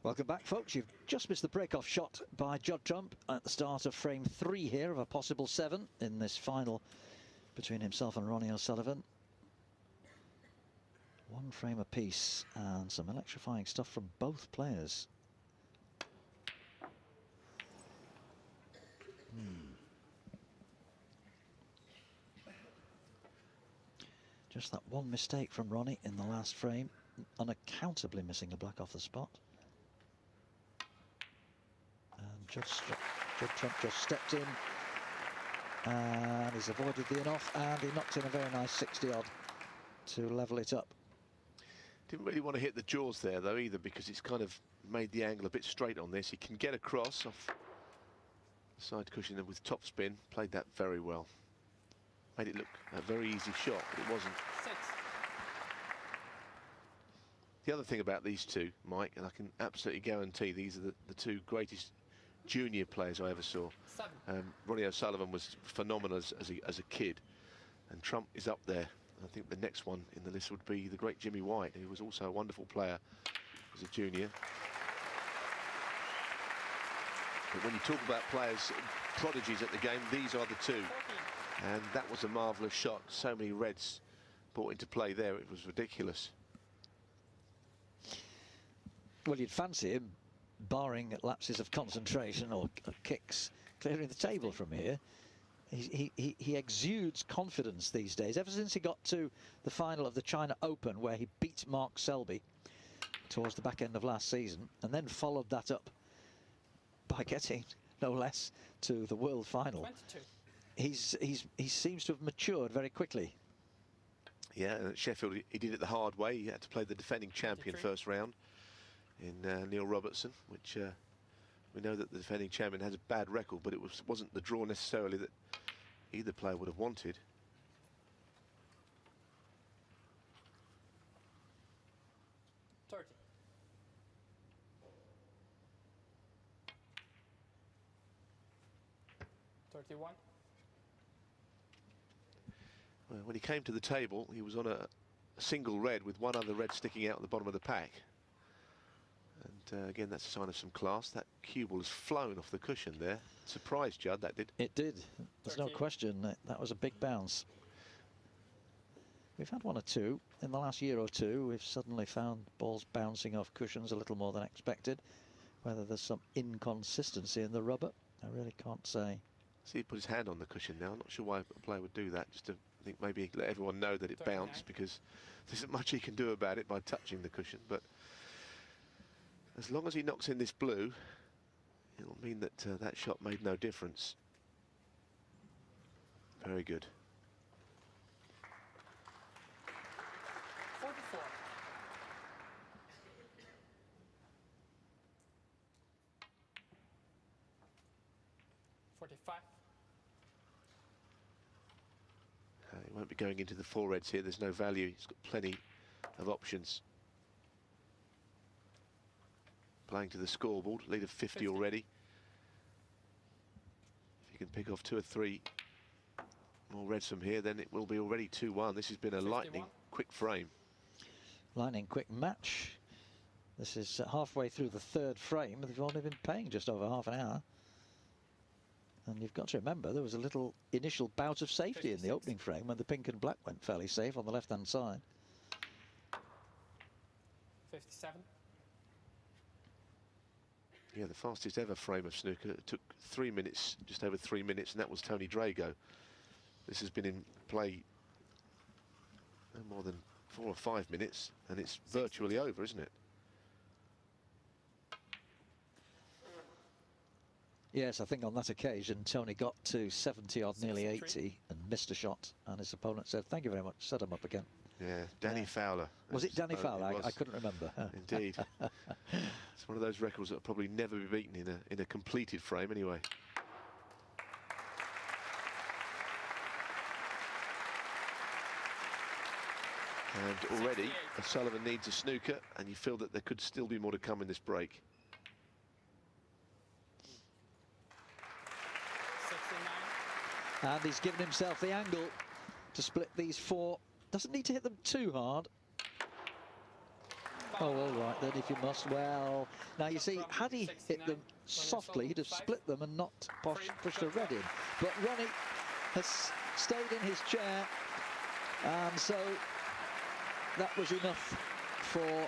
Welcome back, folks. You've just missed the break-off shot by Judd Trump at the start of frame 3 here of a possible 7 in this final between himself and Ronnie O'Sullivan. One frame apiece and some electrifying stuff from both players. Just that one mistake from Ronnie in the last frame, unaccountably missing a black off the spot. And Judd Trump just stepped in and he's avoided the in-off, and he knocked in a very nice 60-odd to level it up. Didn't really want to hit the jaws there though either, because it's kind of made the angle a bit straight on this. He can get across off the side cushion and with top spin, played that very well. Made it look a very easy shot, but it wasn't. 6. The other thing about these two, Mike, and I can absolutely guarantee these are the two greatest junior players I ever saw. 7. Ronnie O'Sullivan was phenomenal as a kid, and Trump is up there. I think the next one in the list would be the great Jimmy White, who was also a wonderful player as a junior. But when you talk about players, prodigies at the game, these are the two. 14. And that was a marvellous shot. So many reds brought into play there, it was ridiculous. Well, you'd fancy him, barring lapses of concentration or kicks, clearing the table from here. He exudes confidence these days. Ever since he got to the final of the China Open, where he beat Mark Selby towards the back end of last season, and then followed that up by getting, no less, to the World Final. 22. He seems to have matured very quickly. Yeah, and at Sheffield he did it the hard way. He had to play the defending champion 23. first round in Neil Robertson, which we know that the defending champion has a bad record, but it wasn't the draw necessarily that either player would have wanted. $31. Well, when he came to the table, he was on a single red with one other red sticking out at the bottom of the pack. And again, that's a sign of some class. That cue ball has flown off the cushion there. Surprised Judd, that did. It did. There's no 13. question that was a big bounce. We've had one or two in the last year or two. We've suddenly found balls bouncing off cushions a little more than expected. Whether there's some inconsistency in the rubber, I really can't say. See, he put his hand on the cushion now. I'm not sure why a player would do that, just to, I think, maybe let everyone know that it 39. bounced, because there isn't much he can do about it by touching the cushion. But as long as he knocks in this blue, it'll mean that that shot made no difference. Very good. 44. $45. He won't be going into the four reds here. There's no value. He's got plenty of options. Playing to the scoreboard, lead of 50 already. If you can pick off 2 or 3 more reds from here, then it will be already 2-1. This has been a 51. lightning quick frame. Lightning quick match. This is halfway through the third frame. They've only been playing just over half an hour. And you've got to remember, there was a little initial bout of safety 56. in the opening frame when the pink and black went fairly safe on the left-hand side. 57. Yeah, the fastest ever frame of snooker. It took 3 minutes, just over 3 minutes, and that was Tony Drago. This has been in play no more than 4 or 5 minutes, and it's virtually over, isn't it? Yes, I think on that occasion, Tony got to 70 odd, nearly 63. 80, and missed a shot. And his opponent said, "Thank you very much, set him up again." Yeah, Danny Fowler. Was it Danny Fowler? It was. I couldn't remember. Indeed. It's one of those records that will probably never be beaten in a completed frame anyway. And already 68. O'Sullivan needs a snooker, and you feel that there could still be more to come in this break. 69. And he's given himself the angle to split these 4. Doesn't need to hit them too hard. Oh, all right then, if you must. Well, now you see, had he hit them softly, he'd have split them and not pushed a red in. But Ronnie has stayed in his chair, and so that was enough for